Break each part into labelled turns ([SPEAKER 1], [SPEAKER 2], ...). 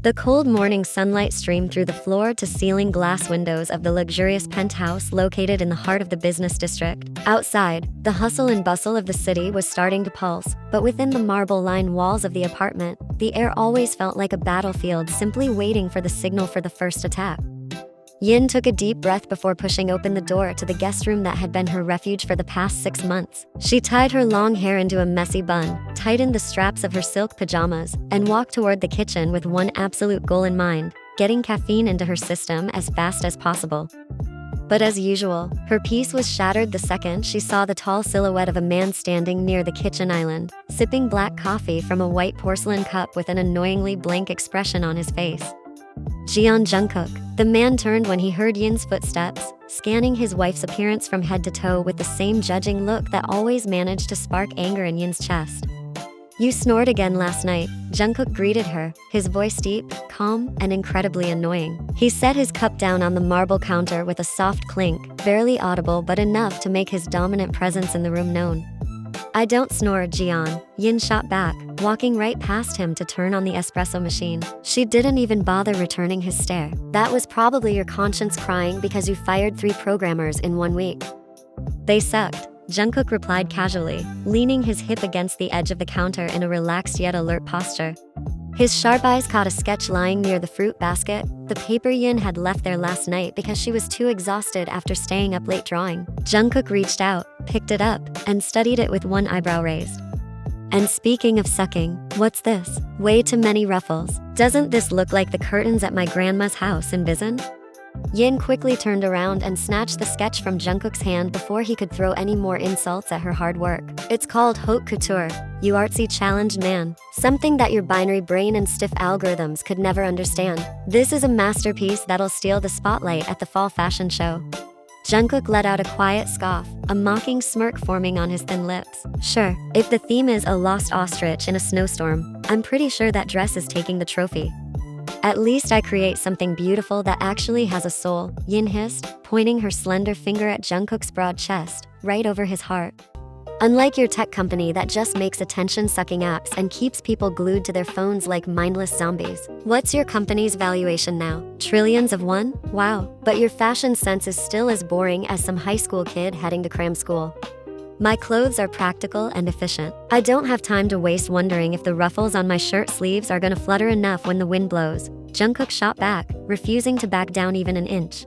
[SPEAKER 1] The cold morning sunlight streamed through the floor-to-ceiling glass windows of the luxurious penthouse located in the heart of the business district. Outside, the hustle and bustle of the city was starting to pulse, but within the marble-lined walls of the apartment, the air always felt like a battlefield simply waiting for the signal for the first attack. Yin took a deep breath before pushing open the door to the guest room that had been her refuge for the past 6 months. She tied her long hair into a messy bun, tightened the straps of her silk pajamas, and walked toward the kitchen with one absolute goal in mind: getting caffeine into her system as fast as possible. But as usual, her peace was shattered the second she saw the tall silhouette of a man standing near the kitchen island, sipping black coffee from a white porcelain cup with an annoyingly blank expression on his face. Jungkook. The man turned when he heard Yin's footsteps, scanning his wife's appearance from head to toe with the same judging look that always managed to spark anger in Yin's chest. "You snored again last night," Jungkook greeted her, his voice deep, calm, and incredibly annoying. He set his cup down on the marble counter with a soft clink, barely audible but enough to make his dominant presence in the room known. "I don't snore, Jian," Yin shot back, walking right past him to turn on the espresso machine. She didn't even bother returning his stare. "That was probably your conscience crying because you fired 3 programmers in 1 week." "They sucked," Jungkook replied casually, leaning his hip against the edge of the counter in a relaxed yet alert posture. His sharp eyes caught a sketch lying near the fruit basket, the paper Yin had left there last night because she was too exhausted after staying up late drawing. Jungkook reached out, picked it up, and studied it with one eyebrow raised. "And speaking of sucking, what's this? Way too many ruffles. Doesn't this look like the curtains at my grandma's house in Bizen?" Yin quickly turned around and snatched the sketch from Jungkook's hand before he could throw any more insults at her hard work. "It's called haute couture, you artsy challenged man. Something that your binary brain and stiff algorithms could never understand. This is a masterpiece that'll steal the spotlight at the fall fashion show." Jungkook let out a quiet scoff, a mocking smirk forming on his thin lips. "Sure, if the theme is a lost ostrich in a snowstorm, I'm pretty sure that dress is taking the trophy. At least I create something beautiful that actually has a soul," Yin hissed, pointing her slender finger at Jungkook's broad chest, right over his heart. "Unlike your tech company that just makes attention-sucking apps and keeps people glued to their phones like mindless zombies. What's your company's valuation now? Trillions of won? Wow, but your fashion sense is still as boring as some high school kid heading to cram school. My clothes are practical and efficient. I don't have time to waste wondering if the ruffles on my shirt sleeves are gonna flutter enough when the wind blows." Jungkook shot back, refusing to back down even an inch.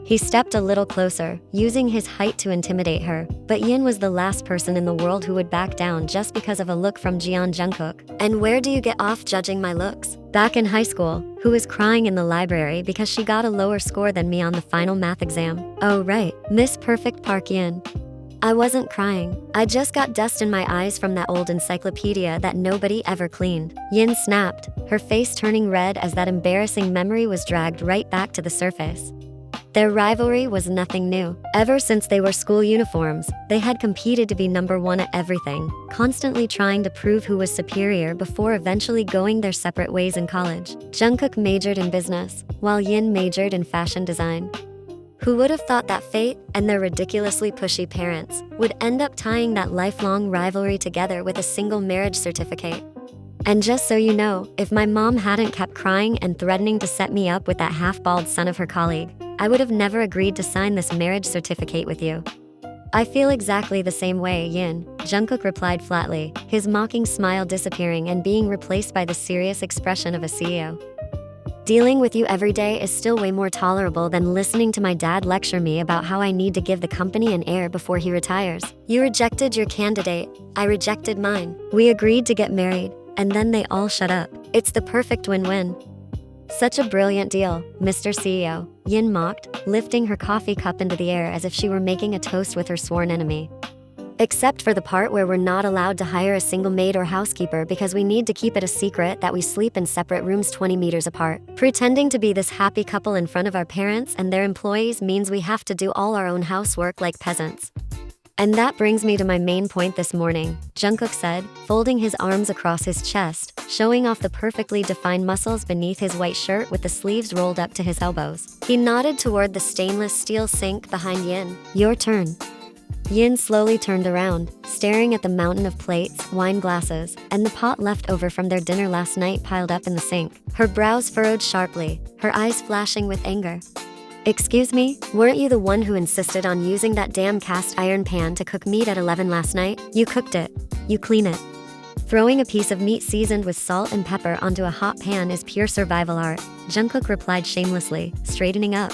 [SPEAKER 1] He stepped a little closer, using his height to intimidate her, but Yin was the last person in the world who would back down just because of a look from Jungkook. "And where do you get off judging my looks?" "Back in high school, who was crying in the library because she got a lower score than me on the final math exam." "Oh right, Miss Perfect Park Yin." "I wasn't crying. I just got dust in my eyes from that old encyclopedia that nobody ever cleaned." Yin snapped, her face turning red as that embarrassing memory was dragged right back to the surface. Their rivalry was nothing new. Ever since they were school uniforms, they had competed to be number 1 at everything, constantly trying to prove who was superior before eventually going their separate ways in college. Jungkook majored in business, while Yin majored in fashion design. Who would have thought that fate, and their ridiculously pushy parents, would end up tying that lifelong rivalry together with a single marriage certificate? "And just so you know, if my mom hadn't kept crying and threatening to set me up with that half-bald son of her colleague, I would have never agreed to sign this marriage certificate with you." "I feel exactly the same way, Yin," Jungkook replied flatly, his mocking smile disappearing and being replaced by the serious expression of a CEO. "Dealing with you every day is still way more tolerable than listening to my dad lecture me about how I need to give the company an heir before he retires. You rejected your candidate, I rejected mine. We agreed to get married, and then they all shut up. It's the perfect win-win." "Such a brilliant deal, Mr. CEO," Yin mocked, lifting her coffee cup into the air as if she were making a toast with her sworn enemy. "Except for the part where we're not allowed to hire a single maid or housekeeper because we need to keep it a secret that we sleep in separate rooms 20 meters apart. Pretending to be this happy couple in front of our parents and their employees means we have to do all our own housework like peasants." "And that brings me to my main point this morning," Jungkook said, folding his arms across his chest, showing off the perfectly defined muscles beneath his white shirt with the sleeves rolled up to his elbows. He nodded toward the stainless steel sink behind Yin. "Your turn." Yin slowly turned around, staring at the mountain of plates, wine glasses, and the pot left over from their dinner last night piled up in the sink. Her brows furrowed sharply, her eyes flashing with anger. "Excuse me, weren't you the one who insisted on using that damn cast iron pan to cook meat at 11 last night? You cooked it. You clean it." Throwing a piece of meat seasoned with salt and pepper onto a hot pan is pure survival art, Jungkook replied shamelessly, straightening up.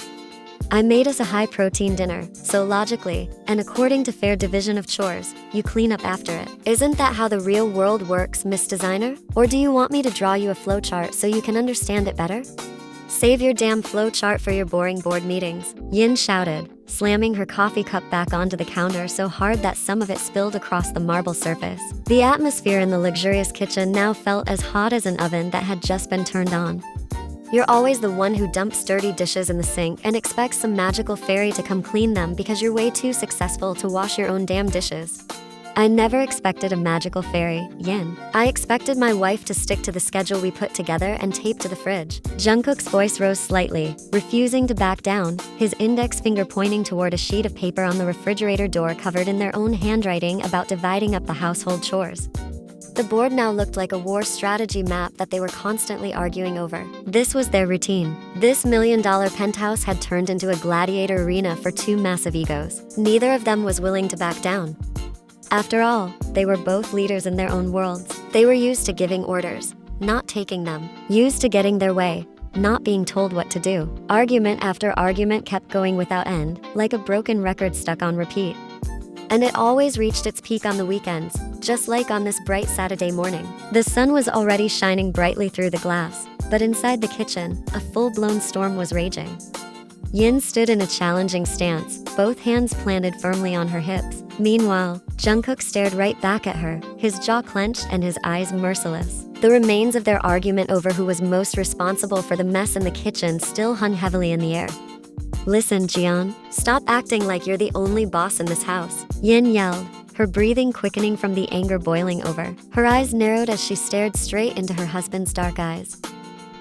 [SPEAKER 1] "I made us a high-protein dinner, so logically, and according to fair division of chores, you clean up after it. Isn't that how the real world works, Miss Designer? Or do you want me to draw you a flowchart so you can understand it better?" "Save your damn flowchart for your boring board meetings," Yin shouted, slamming her coffee cup back onto the counter so hard that some of it spilled across the marble surface. The atmosphere in the luxurious kitchen now felt as hot as an oven that had just been turned on. "You're always the one who dumps dirty dishes in the sink and expects some magical fairy to come clean them because you're way too successful to wash your own damn dishes." "I never expected a magical fairy, Yin. I expected my wife to stick to the schedule we put together and tape to the fridge." Jungkook's voice rose slightly, refusing to back down, his index finger pointing toward a sheet of paper on the refrigerator door covered in their own handwriting about dividing up the household chores. The board now looked like a war strategy map that they were constantly arguing over. This was their routine. This million-dollar penthouse had turned into a gladiator arena for two massive egos. Neither of them was willing to back down. After all, they were both leaders in their own worlds. They were used to giving orders, not taking them. Used to getting their way, not being told what to do. Argument after argument kept going without end, like a broken record stuck on repeat. And it always reached its peak on the weekends, just like on this bright Saturday morning. The sun was already shining brightly through the glass, but inside the kitchen, a full-blown storm was raging. Yin stood in a challenging stance, both hands planted firmly on her hips. Meanwhile, Jungkook stared right back at her, his jaw clenched and his eyes merciless. The remains of their argument over who was most responsible for the mess in the kitchen still hung heavily in the air. "Listen, Jian, stop acting like you're the only boss in this house," Yin yelled, her breathing quickening from the anger boiling over. Her eyes narrowed as she stared straight into her husband's dark eyes.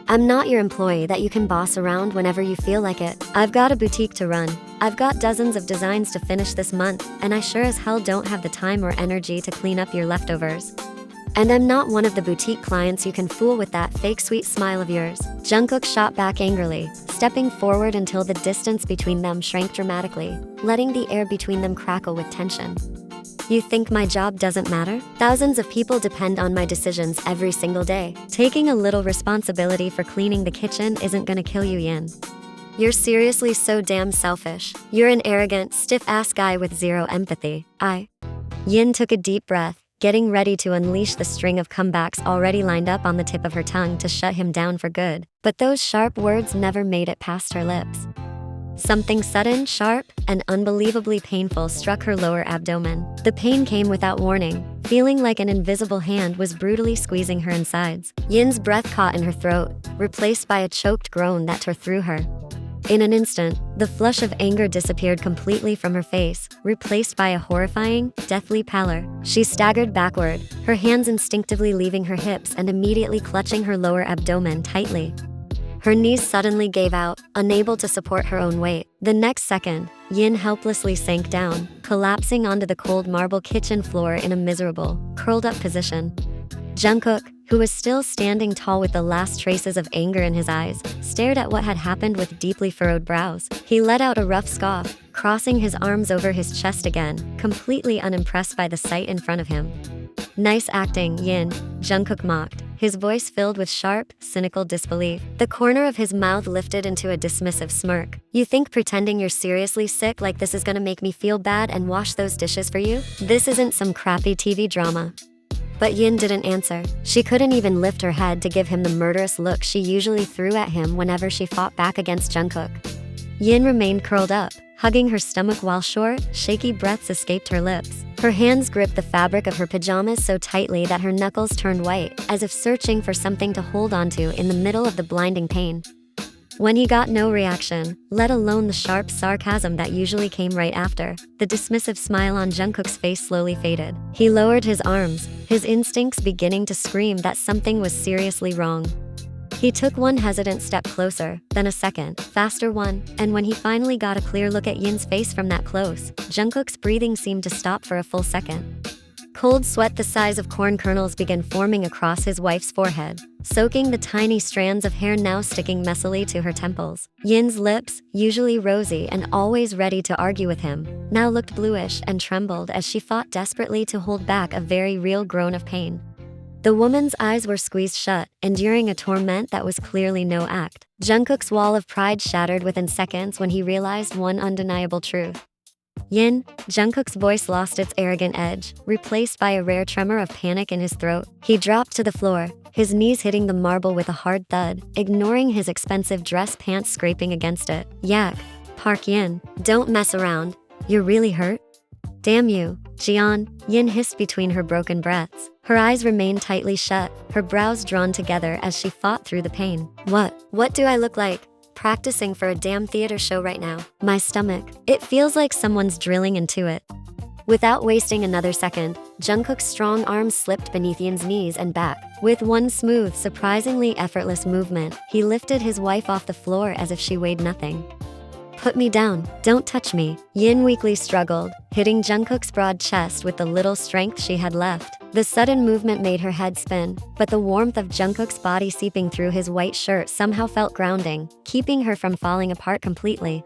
[SPEAKER 1] "I'm not your employee that you can boss around whenever you feel like it. I've got a boutique to run. I've got dozens of designs to finish this month, and I sure as hell don't have the time or energy to clean up your leftovers. And I'm not one of the boutique clients you can fool with that fake sweet smile of yours." Jungkook shot back angrily, stepping forward until the distance between them shrank dramatically, letting the air between them crackle with tension. "You think my job doesn't matter? Thousands of people depend on my decisions every single day. Taking a little responsibility for cleaning the kitchen isn't gonna kill you, Yin. You're seriously so damn selfish. You're an arrogant, stiff-ass guy with zero empathy." Yin took a deep breath, getting ready to unleash the string of comebacks already lined up on the tip of her tongue to shut him down for good. But those sharp words never made it past her lips. Something sudden, sharp, and unbelievably painful struck her lower abdomen. The pain came without warning, feeling like an invisible hand was brutally squeezing her insides. Yin's breath caught in her throat, replaced by a choked groan that tore through her. In an instant, the flush of anger disappeared completely from her face, replaced by a horrifying, deathly pallor. She staggered backward, her hands instinctively leaving her hips and immediately clutching her lower abdomen tightly. Her knees suddenly gave out, unable to support her own weight. The next second, Yin helplessly sank down, collapsing onto the cold marble kitchen floor in a miserable, curled-up position. Jungkook, who was still standing tall with the last traces of anger in his eyes, stared at what had happened with deeply furrowed brows. He let out a rough scoff, crossing his arms over his chest again, completely unimpressed by the sight in front of him. "Nice acting, Yin," Jungkook mocked, his voice filled with sharp, cynical disbelief. The corner of his mouth lifted into a dismissive smirk. "You think pretending you're seriously sick like this is gonna make me feel bad and wash those dishes for you? This isn't some crappy TV drama." But Yin didn't answer. She couldn't even lift her head to give him the murderous look she usually threw at him whenever she fought back against Jungkook. Yin remained curled up, hugging her stomach while short, shaky breaths escaped her lips. Her hands gripped the fabric of her pajamas so tightly that her knuckles turned white, as if searching for something to hold onto in the middle of the blinding pain. When he got no reaction, let alone the sharp sarcasm that usually came right after, the dismissive smile on Jungkook's face slowly faded. He lowered his arms, his instincts beginning to scream that something was seriously wrong. He took one hesitant step closer, then a second, faster one, and when he finally got a clear look at Yin's face from that close, Jungkook's breathing seemed to stop for a full second. Cold sweat the size of corn kernels began forming across his wife's forehead, soaking the tiny strands of hair now sticking messily to her temples. Yin's lips, usually rosy and always ready to argue with him, now looked bluish and trembled as she fought desperately to hold back a very real groan of pain. The woman's eyes were squeezed shut, enduring a torment that was clearly no act. Jungkook's wall of pride shattered within seconds when he realized one undeniable truth. Yin, Jungkook's voice lost its arrogant edge, replaced by a rare tremor of panic in his throat. He dropped to the floor, his knees hitting the marble with a hard thud, ignoring his expensive dress pants scraping against it. Yak, Park Yin, don't mess around. You're really hurt? Damn you, Jian, Yin hissed between her broken breaths. Her eyes remained tightly shut, her brows drawn together as she fought through the pain. What do I look like? Practicing for a damn theater show right now. My stomach. It feels like someone's drilling into it. Without wasting another second, Jungkook's strong arms slipped beneath Yin's knees and back. With one smooth, surprisingly effortless movement, he lifted his wife off the floor as if she weighed nothing. Put me down, don't touch me. Yin weakly struggled, hitting Jungkook's broad chest with the little strength she had left. The sudden movement made her head spin, but the warmth of Jungkook's body seeping through his white shirt somehow felt grounding, keeping her from falling apart completely.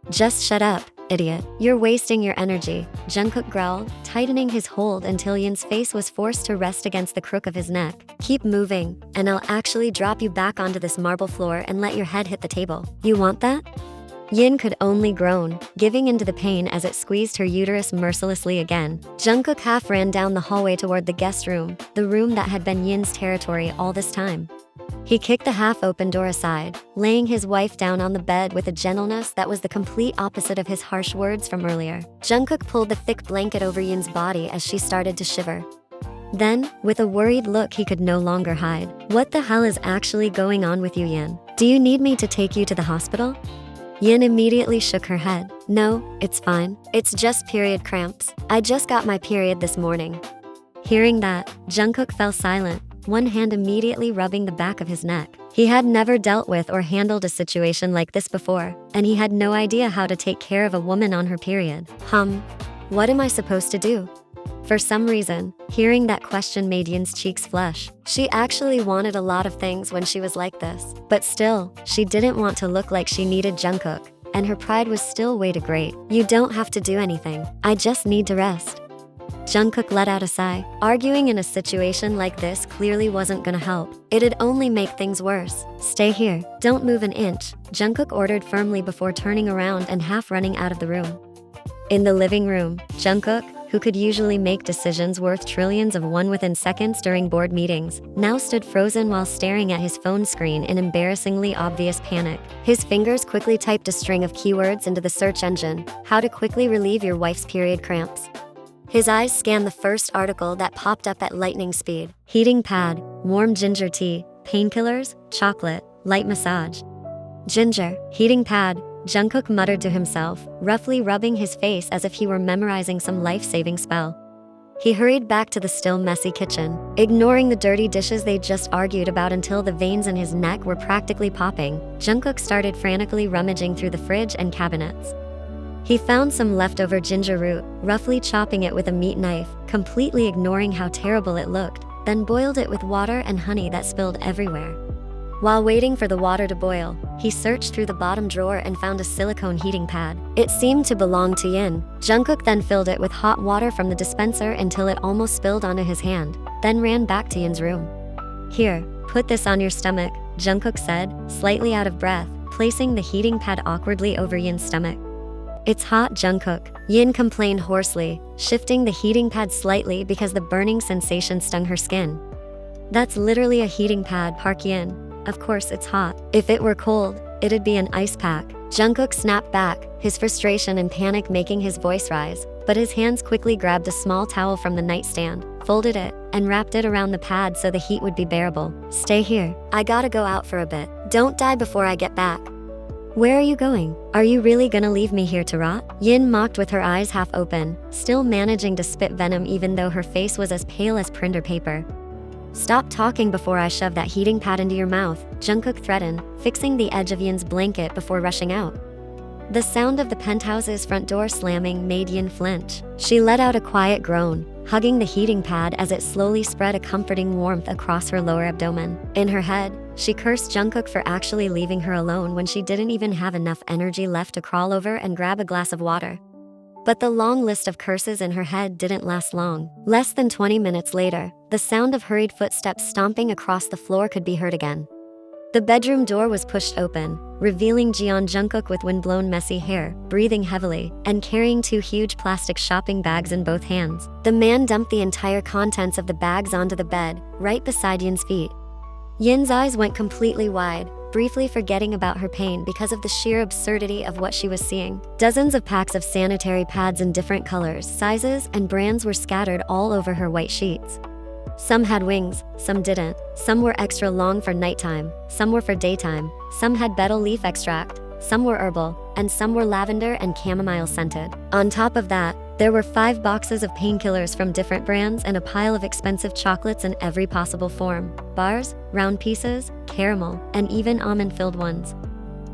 [SPEAKER 1] Just shut up, idiot. You're wasting your energy, Jungkook growled, tightening his hold until Yin's face was forced to rest against the crook of his neck. Keep moving, and I'll actually drop you back onto this marble floor and let your head hit the table. You want that? Yin could only groan, giving into the pain as it squeezed her uterus mercilessly again. Jungkook half ran down the hallway toward the guest room, the room that had been Yin's territory all this time. He kicked the half-open door aside, laying his wife down on the bed with a gentleness that was the complete opposite of his harsh words from earlier. Jungkook pulled the thick blanket over Yin's body as she started to shiver. Then, with a worried look he could no longer hide, "What the hell is actually going on with you, Yin? Do you need me to take you to the hospital?" Yin immediately shook her head. "No, it's fine. It's just period cramps. I just got my period this morning." Hearing that, Jungkook fell silent, one hand immediately rubbing the back of his neck. He had never dealt with or handled a situation like this before, and he had no idea how to take care of a woman on her period. What am I supposed to do? For some reason, hearing that question made Yin's cheeks flush. She actually wanted a lot of things when she was like this. But still, she didn't want to look like she needed Jungkook, and her pride was still way too great. "You don't have to do anything. I just need to rest." Jungkook let out a sigh. Arguing in a situation like this clearly wasn't gonna help. It'd only make things worse. "Stay here. Don't move an inch," Jungkook ordered firmly before turning around and half running out of the room. In the living room, Jungkook, who could usually make decisions worth trillions of won within seconds during board meetings, now stood frozen while staring at his phone screen in embarrassingly obvious panic. His fingers quickly typed a string of keywords into the search engine: "How to quickly relieve your wife's period cramps." His eyes scanned the first article that popped up at lightning speed: heating pad, warm ginger tea, painkillers, chocolate, light massage. Ginger, heating pad, Jungkook muttered to himself, roughly rubbing his face as if he were memorizing some life-saving spell. He hurried back to the still messy kitchen, ignoring the dirty dishes they just argued about until the veins in his neck were practically popping. Jungkook started frantically rummaging through the fridge and cabinets. He found some leftover ginger root, roughly chopping it with a meat knife, completely ignoring how terrible it looked, then boiled it with water and honey that spilled everywhere. While waiting for the water to boil, he searched through the bottom drawer and found a silicone heating pad. It seemed to belong to Yin. Jungkook then filled it with hot water from the dispenser until it almost spilled onto his hand, then ran back to Yin's room. "Here, put this on your stomach," Jungkook said, slightly out of breath, placing the heating pad awkwardly over Yin's stomach. "It's hot, Jungkook," Yin complained hoarsely, shifting the heating pad slightly because the burning sensation stung her skin. "That's literally a heating pad, Park Yin. Of course it's hot. If it were cold, it'd be an ice pack." Jungkook snapped back, his frustration and panic making his voice rise, but his hands quickly grabbed a small towel from the nightstand, folded it, and wrapped it around the pad so the heat would be bearable. "Stay here. I gotta go out for a bit. Don't die before I get back." "Where are you going? Are you really gonna leave me here to rot?" Yin mocked with her eyes half open, still managing to spit venom even though her face was as pale as printer paper. "Stop talking before I shove that heating pad into your mouth," Jungkook threatened, fixing the edge of Yin's blanket before rushing out. The sound of the penthouse's front door slamming made Yin flinch. She let out a quiet groan, hugging the heating pad as it slowly spread a comforting warmth across her lower abdomen. In her head, she cursed Jungkook for actually leaving her alone when she didn't even have enough energy left to crawl over and grab a glass of water. But the long list of curses in her head didn't last long. Less than 20 minutes later, the sound of hurried footsteps stomping across the floor could be heard again. The bedroom door was pushed open, revealing Jungkook with windblown messy hair, breathing heavily, and carrying 2 huge plastic shopping bags in both hands. The man dumped the entire contents of the bags onto the bed, right beside Yin's feet. Yin's eyes went completely wide, briefly forgetting about her pain because of the sheer absurdity of what she was seeing. Dozens of packs of sanitary pads in different colors, sizes, and brands were scattered all over her white sheets. Some had wings, some didn't. Some were extra long for nighttime, some were for daytime, some had betel leaf extract, some were herbal, and some were lavender and chamomile scented. On top of that, there were 5 boxes of painkillers from different brands and a pile of expensive chocolates in every possible form: bars, round pieces, caramel, and even almond-filled ones.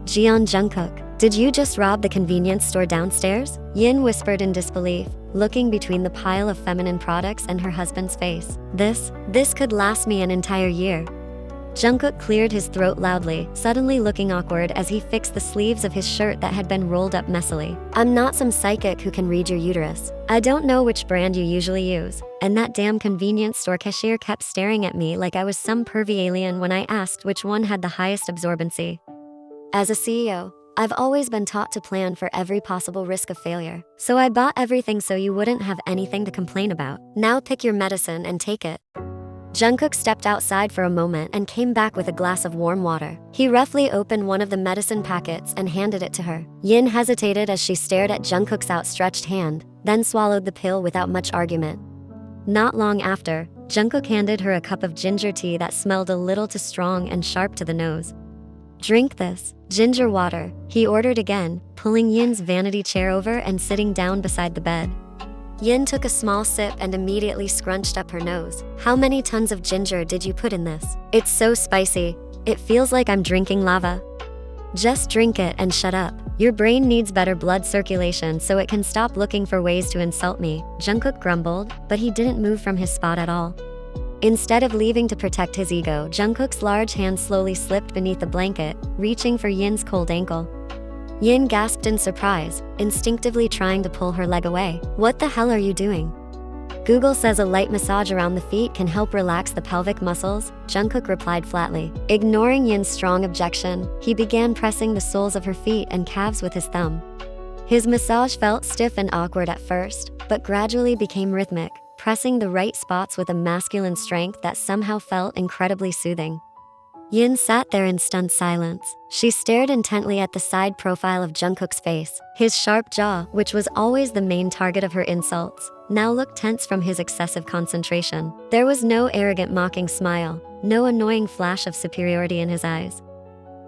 [SPEAKER 1] Jungkook, did you just rob the convenience store downstairs? Yin whispered in disbelief, looking between the pile of feminine products and her husband's face. This could last me an entire year. Jungkook cleared his throat loudly, suddenly looking awkward as he fixed the sleeves of his shirt that had been rolled up messily. "I'm not some psychic who can read your uterus. I don't know which brand you usually use, and that damn convenience store cashier kept staring at me like I was some pervy alien when I asked which one had the highest absorbency. As a CEO, I've always been taught to plan for every possible risk of failure. So I bought everything so you wouldn't have anything to complain about. Now pick your medicine and take it." Jungkook stepped outside for a moment and came back with a glass of warm water. He roughly opened one of the medicine packets and handed it to her. Yin hesitated as she stared at Jungkook's outstretched hand, then swallowed the pill without much argument. Not long after, Jungkook handed her a cup of ginger tea that smelled a little too strong and sharp to the nose. "Drink this ginger water," he ordered again, pulling Yin's vanity chair over and sitting down beside the bed. Yin took a small sip and immediately scrunched up her nose. "How many tons of ginger did you put in this? It's so spicy. It feels like I'm drinking lava." "Just drink it and shut up. Your brain needs better blood circulation so it can stop looking for ways to insult me," Jungkook grumbled, but he didn't move from his spot at all. Instead of leaving to protect his ego, Jungkook's large hand slowly slipped beneath the blanket, reaching for Yin's cold ankle. Yin gasped in surprise, instinctively trying to pull her leg away. "What the hell are you doing?" "Google says a light massage around the feet can help relax the pelvic muscles," Jungkook replied flatly. Ignoring Yin's strong objection, he began pressing the soles of her feet and calves with his thumb. His massage felt stiff and awkward at first, but gradually became rhythmic, pressing the right spots with a masculine strength that somehow felt incredibly soothing. Yin sat there in stunned silence. She stared intently at the side profile of Jungkook's face. His sharp jaw, which was always the main target of her insults, now looked tense from his excessive concentration. There was no arrogant mocking smile, no annoying flash of superiority in his eyes.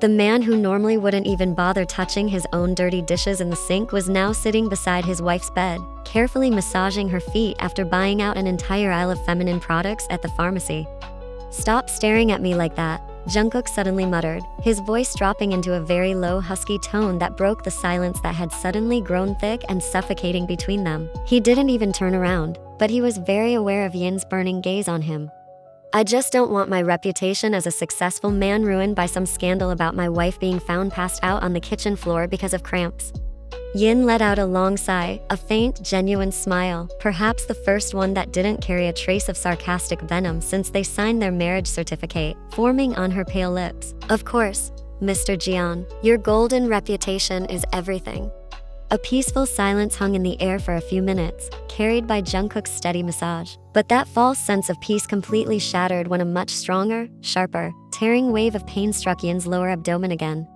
[SPEAKER 1] The man who normally wouldn't even bother touching his own dirty dishes in the sink was now sitting beside his wife's bed, carefully massaging her feet after buying out an entire aisle of feminine products at the pharmacy. "Stop staring at me like that," Jungkook suddenly muttered, his voice dropping into a very low husky tone that broke the silence that had suddenly grown thick and suffocating between them. He didn't even turn around, but he was very aware of Yin's burning gaze on him. "I just don't want my reputation as a successful man ruined by some scandal about my wife being found passed out on the kitchen floor because of cramps." Yin let out a long sigh, a faint, genuine smile, perhaps the first one that didn't carry a trace of sarcastic venom since they signed their marriage certificate, forming on her pale lips. "Of course, Mr. Jian, your golden reputation is everything." A peaceful silence hung in the air for a few minutes, carried by Jungkook's steady massage. But that false sense of peace completely shattered when a much stronger, sharper, tearing wave of pain struck Yin's lower abdomen again.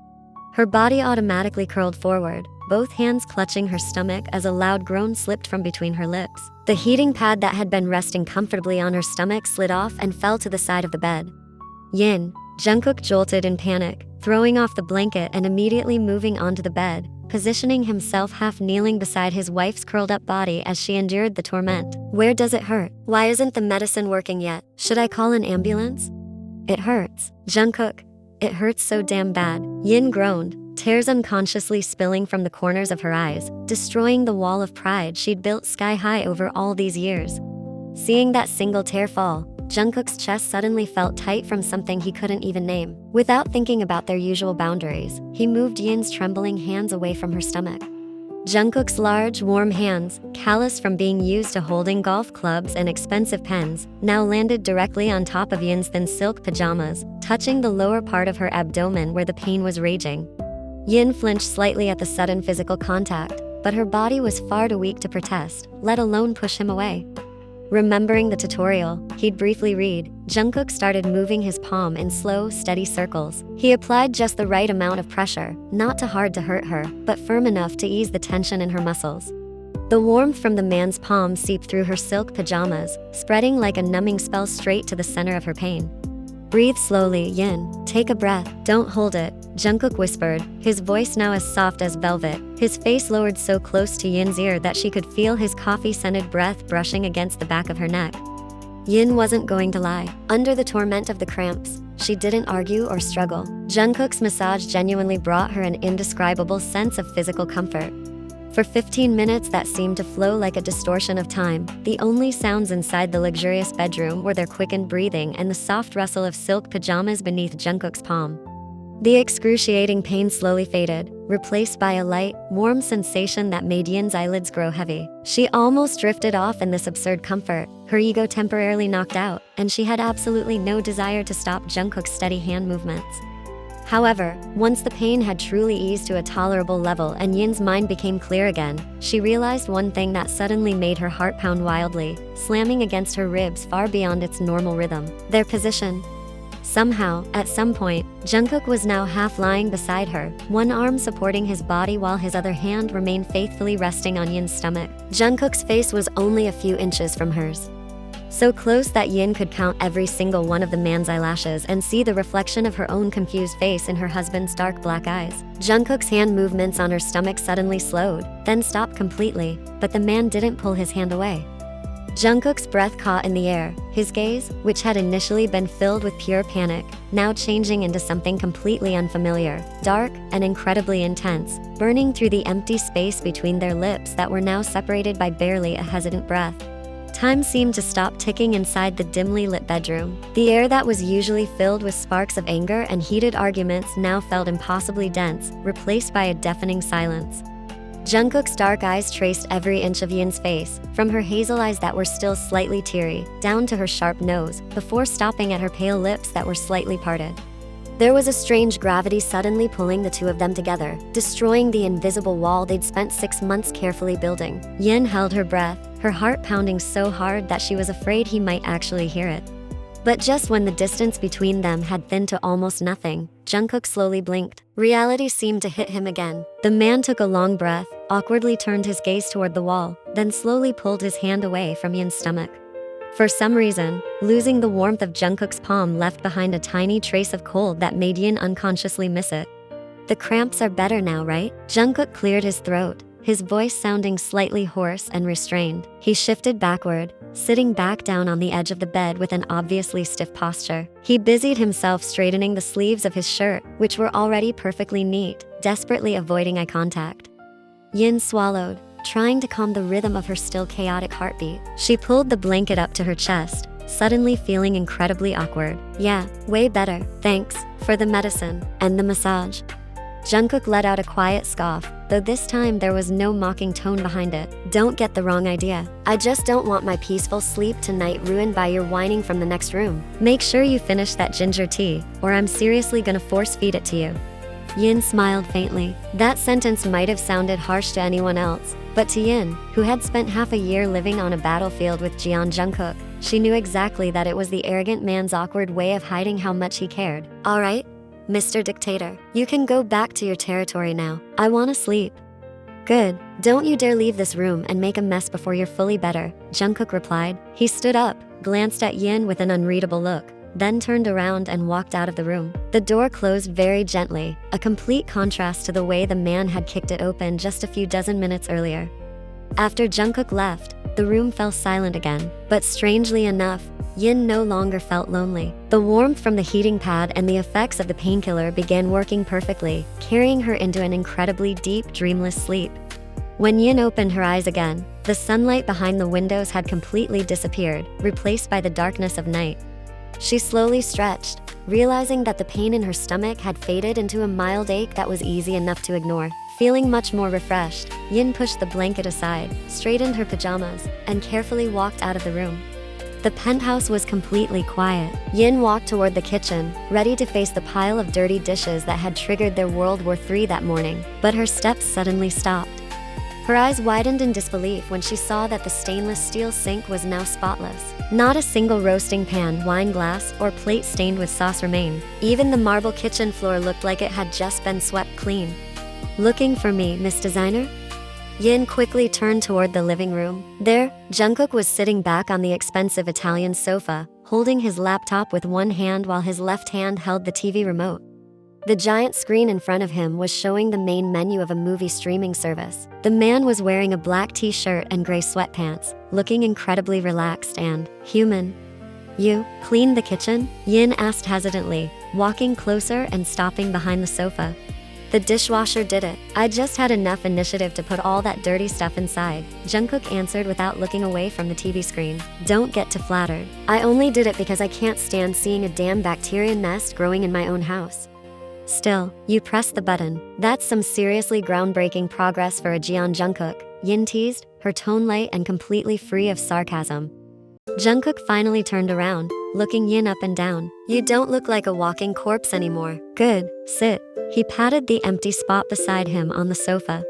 [SPEAKER 1] Her body automatically curled forward, both hands clutching her stomach as a loud groan slipped from between her lips. The heating pad that had been resting comfortably on her stomach slid off and fell to the side of the bed. "Yin," Jungkook jolted in panic, throwing off the blanket and immediately moving onto the bed, positioning himself half kneeling beside his wife's curled-up body as she endured the torment. Where does it hurt? Why isn't the medicine working yet? Should I call an ambulance? It hurts. Jungkook, it hurts so damn bad. Yin groaned, tears unconsciously spilling from the corners of her eyes, destroying the wall of pride she'd built sky-high over all these years. Seeing that single tear fall, Jungkook's chest suddenly felt tight from something he couldn't even name. Without thinking about their usual boundaries, he moved Yin's trembling hands away from her stomach. Jungkook's large, warm hands, callous from being used to holding golf clubs and expensive pens, now landed directly on top of Yin's thin silk pajamas, touching the lower part of her abdomen where the pain was raging. Yin flinched slightly at the sudden physical contact, but her body was far too weak to protest, let alone push him away. Remembering the tutorial he'd briefly read, Jungkook started moving his palm in slow, steady circles. He applied just the right amount of pressure, not too hard to hurt her, but firm enough to ease the tension in her muscles. The warmth from the man's palm seeped through her silk pajamas, spreading like a numbing spell straight to the center of her pain. Breathe slowly, Yin. Take a breath. Don't hold it, Jungkook whispered, his voice now as soft as velvet. His face lowered so close to Yin's ear that she could feel his coffee-scented breath brushing against the back of her neck. Yin wasn't going to lie. Under the torment of the cramps, she didn't argue or struggle. Jungkook's massage genuinely brought her an indescribable sense of physical comfort. For 15 minutes that seemed to flow like a distortion of time, the only sounds inside the luxurious bedroom were their quickened breathing and the soft rustle of silk pajamas beneath Jungkook's palm. The excruciating pain slowly faded, replaced by a light, warm sensation that made Yin's eyelids grow heavy. She almost drifted off in this absurd comfort, her ego temporarily knocked out, and she had absolutely no desire to stop Jungkook's steady hand movements. However, once the pain had truly eased to a tolerable level and Yin's mind became clear again, she realized one thing that suddenly made her heart pound wildly, slamming against her ribs far beyond its normal rhythm: their position. Somehow, at some point, Jungkook was now half lying beside her, one arm supporting his body while his other hand remained faithfully resting on Yin's stomach. Jungkook's face was only a few inches from hers, so close that Yin could count every single one of the man's eyelashes and see the reflection of her own confused face in her husband's dark black eyes. Jungkook's hand movements on her stomach suddenly slowed, then stopped completely, but the man didn't pull his hand away. Jungkook's breath caught in the air, his gaze, which had initially been filled with pure panic, now changing into something completely unfamiliar, dark and incredibly intense, burning through the empty space between their lips that were now separated by barely a hesitant breath. Time seemed to stop ticking inside the dimly lit bedroom. The air that was usually filled with sparks of anger and heated arguments now felt impossibly dense, replaced by a deafening silence. Jungkook's dark eyes traced every inch of Yin's face, from her hazel eyes that were still slightly teary, down to her sharp nose, before stopping at her pale lips that were slightly parted. There was a strange gravity suddenly pulling the two of them together, destroying the invisible wall they'd spent 6 months carefully building. Yin held her breath, her heart pounding so hard that she was afraid he might actually hear it. But just when the distance between them had thinned to almost nothing, Jungkook slowly blinked. Reality seemed to hit him again. The man took a long breath, awkwardly turned his gaze toward the wall, then slowly pulled his hand away from Yin's stomach. For some reason, losing the warmth of Jungkook's palm left behind a tiny trace of cold that made Yin unconsciously miss it. The cramps are better now, right? Jungkook cleared his throat, his voice sounding slightly hoarse and restrained. He shifted backward, sitting back down on the edge of the bed with an obviously stiff posture. He busied himself straightening the sleeves of his shirt, which were already perfectly neat, desperately avoiding eye contact. Yin swallowed, trying to calm the rhythm of her still chaotic heartbeat. She pulled the blanket up to her chest, suddenly feeling incredibly awkward. Yeah, way better. Thanks for the medicine and the massage. Jungkook let out a quiet scoff, though this time there was no mocking tone behind it. Don't get the wrong idea. I just don't want my peaceful sleep tonight ruined by your whining from the next room. Make sure you finish that ginger tea, or I'm seriously gonna force feed it to you. Yin smiled faintly. That sentence might have sounded harsh to anyone else, but to Yin, who had spent half a year living on a battlefield with Jungkook, she knew exactly that it was the arrogant man's awkward way of hiding how much he cared. All right, Mr. Dictator, you can go back to your territory now. I want to sleep. Good. Don't you dare leave this room and make a mess before you're fully better, Jungkook replied. He stood up, glanced at Yin with an unreadable look. then turned around and walked out of the room. The door closed very gently, a complete contrast to the way the man had kicked it open just a few dozen minutes earlier. After Jungkook left, the room fell silent again, but strangely enough, Yin no longer felt lonely. The warmth from the heating pad and the effects of the painkiller began working perfectly, carrying her into an incredibly deep, dreamless sleep. When Yin opened her eyes again, the sunlight behind the windows had completely disappeared, replaced by the darkness of night. She slowly stretched, realizing that the pain in her stomach had faded into a mild ache that was easy enough to ignore. Feeling much more refreshed, Yin pushed the blanket aside, straightened her pajamas, and carefully walked out of the room. The penthouse was completely quiet. Yin walked toward the kitchen, ready to face the pile of dirty dishes that had triggered their World War III that morning, but her steps suddenly stopped. Her eyes widened in disbelief when she saw that the stainless steel sink was now spotless. Not a single roasting pan, wine glass, or plate stained with sauce remained. Even the marble kitchen floor looked like it had just been swept clean. "Looking for me, Miss Designer?" Yin quickly turned toward the living room. There, Jungkook was sitting back on the expensive Italian sofa, holding his laptop with one hand while his left hand held the TV remote. The giant screen in front of him was showing the main menu of a movie streaming service. The man was wearing a black t-shirt and gray sweatpants, looking incredibly relaxed and human. "You cleaned the kitchen?" Yin asked hesitantly, walking closer and stopping behind the sofa. "The dishwasher did it. I just had enough initiative to put all that dirty stuff inside," Jungkook answered without looking away from the TV screen. "Don't get too flattered. I only did it because I can't stand seeing a damn bacteria nest growing in my own house." "Still, you pressed the button. That's some seriously groundbreaking progress for a Jeon." Jungkook, Yin teased, her tone light and completely free of sarcasm. Jungkook finally turned around, looking Yin up and down. "You don't look like a walking corpse anymore. Good, sit." He patted the empty spot beside him on the sofa.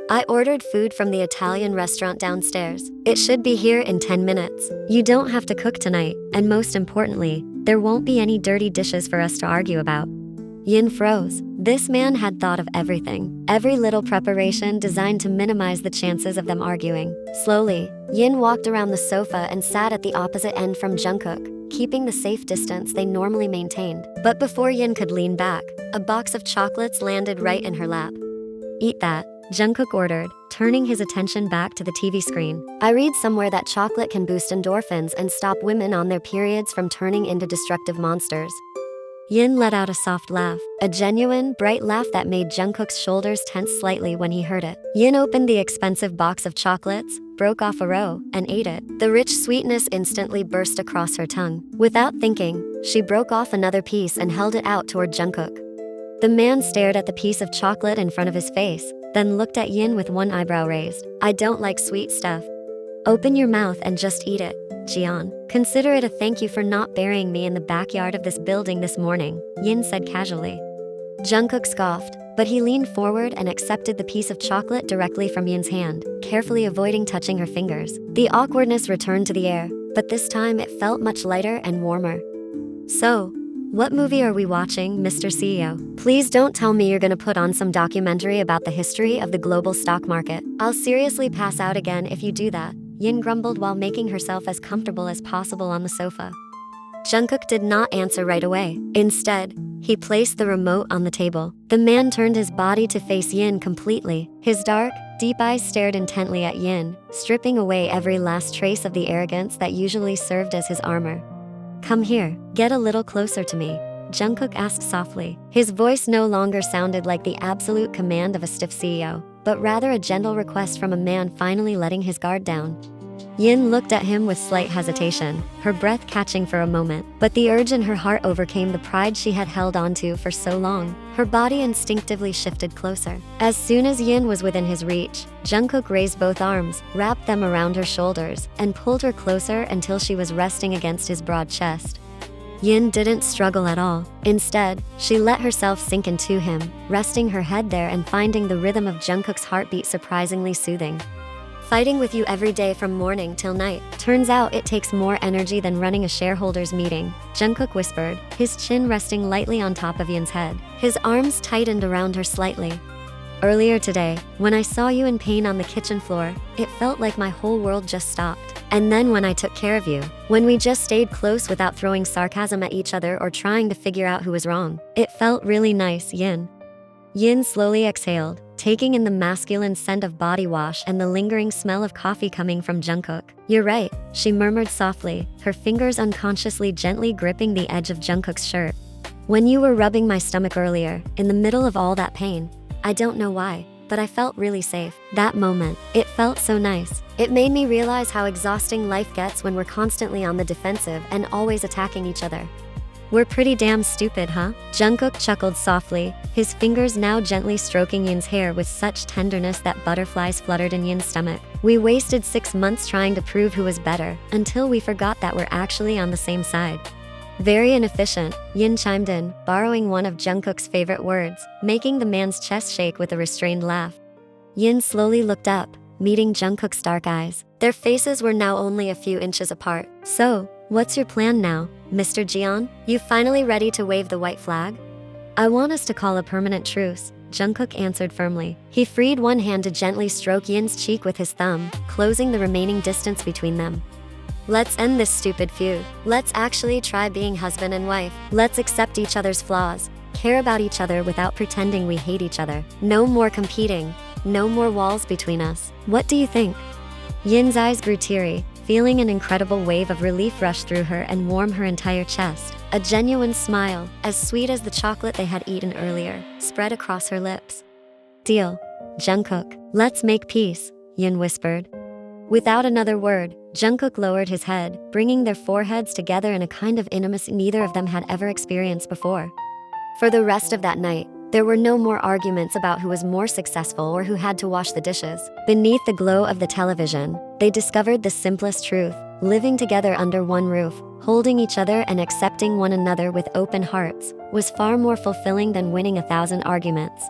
[SPEAKER 1] "I ordered food from the Italian restaurant downstairs. It should be here in 10 minutes. You don't have to cook tonight, and most importantly, there won't be any dirty dishes for us to argue about." Yin froze. This man had thought of everything, every little preparation designed to minimize the chances of them arguing. Slowly, Yin walked around the sofa and sat at the opposite end from Jungkook, keeping the safe distance they normally maintained. But before Yin could lean back, a box of chocolates landed right in her lap. "Eat that," Jungkook ordered, turning his attention back to the TV screen. "I read somewhere that chocolate can boost endorphins and stop women on their periods from turning into destructive monsters." Yin let out a soft laugh, a genuine, bright laugh that made Jungkook's shoulders tense slightly when he heard it. Yin opened the expensive box of chocolates, broke off a row, and ate it. The rich sweetness instantly burst across her tongue. Without thinking, she broke off another piece and held it out toward Jungkook. The man stared at the piece of chocolate in front of his face, then looked at Yin with one eyebrow raised. "I don't like sweet stuff." "Open your mouth and just eat it, Jeon. Consider it a thank you for not burying me in the backyard of this building this morning," Yin said casually. Jungkook scoffed, but he leaned forward and accepted the piece of chocolate directly from Yin's hand, carefully avoiding touching her fingers. The awkwardness returned to the air, but this time it felt much lighter and warmer. "So, what movie are we watching, Mr. CEO? Please don't tell me you're gonna put on some documentary about the history of the global stock market. I'll seriously pass out again if you do that," Yin grumbled while making herself as comfortable as possible on the sofa. Jungkook did not answer right away. Instead, he placed the remote on the table. The man turned his body to face Yin completely. His dark, deep eyes stared intently at Yin, stripping away every last trace of the arrogance that usually served as his armor. "Come here, get a little closer to me," Jungkook asked softly. His voice no longer sounded like the absolute command of a stiff CEO, but rather a gentle request from a man finally letting his guard down. Yin looked at him with slight hesitation, her breath catching for a moment, but the urge in her heart overcame the pride she had held onto for so long. Her body instinctively shifted closer. As soon as Yin was within his reach, Jungkook raised both arms, wrapped them around her shoulders, and pulled her closer until she was resting against his broad chest. Yin didn't struggle at all. Instead, she let herself sink into him, resting her head there and finding the rhythm of Jungkook's heartbeat surprisingly soothing. "Fighting with you every day from morning till night. Turns out it takes more energy than running a shareholders meeting," Jungkook whispered, his chin resting lightly on top of Yin's head. His arms tightened around her slightly. "Earlier today, when I saw you in pain on the kitchen floor, it felt like my whole world just stopped. And then when I took care of you, when we just stayed close without throwing sarcasm at each other or trying to figure out who was wrong. It felt really nice, Yin. Yin slowly exhaled, taking in the masculine scent of body wash and the lingering smell of coffee coming from Jungkook. You're right, she murmured softly, her fingers unconsciously gently gripping the edge of Jungkook's shirt. When you were rubbing my stomach earlier, in the middle of all that pain, I don't know why, but I felt really safe. That moment, it felt so nice. It made me realize how exhausting life gets when we're constantly on the defensive and always attacking each other. We're pretty damn stupid, huh? Jungkook chuckled softly, his fingers now gently stroking Yin's hair with such tenderness that butterflies fluttered in Yin's stomach. We wasted 6 months trying to prove who was better, until we forgot that we're actually on the same side. Very inefficient, Yin chimed in, borrowing one of Jungkook's favorite words, making the man's chest shake with a restrained laugh. Yin slowly looked up, meeting Jungkook's dark eyes. Their faces were now only a few inches apart. So, what's your plan now, Mr. Jian? You finally ready to wave the white flag? I want us to call a permanent truce, Jungkook answered firmly. He freed one hand to gently stroke Yin's cheek with his thumb, closing the remaining distance between them. Let's end this stupid feud. Let's actually try being husband and wife. Let's accept each other's flaws, care about each other without pretending we hate each other. No more competing, no more walls between us. What do you think? Yin's eyes grew teary, feeling an incredible wave of relief rush through her and warm her entire chest. A genuine smile, as sweet as the chocolate they had eaten earlier, spread across her lips. Deal, Jungkook. Let's make peace, Yin whispered. Without another word, Jungkook lowered his head, bringing their foreheads together in a kind of intimacy neither of them had ever experienced before. For the rest of that night, there were no more arguments about who was more successful or who had to wash the dishes. Beneath the glow of the television, they discovered the simplest truth: living together under one roof, holding each other and accepting one another with open hearts, was far more fulfilling than winning 1,000 arguments.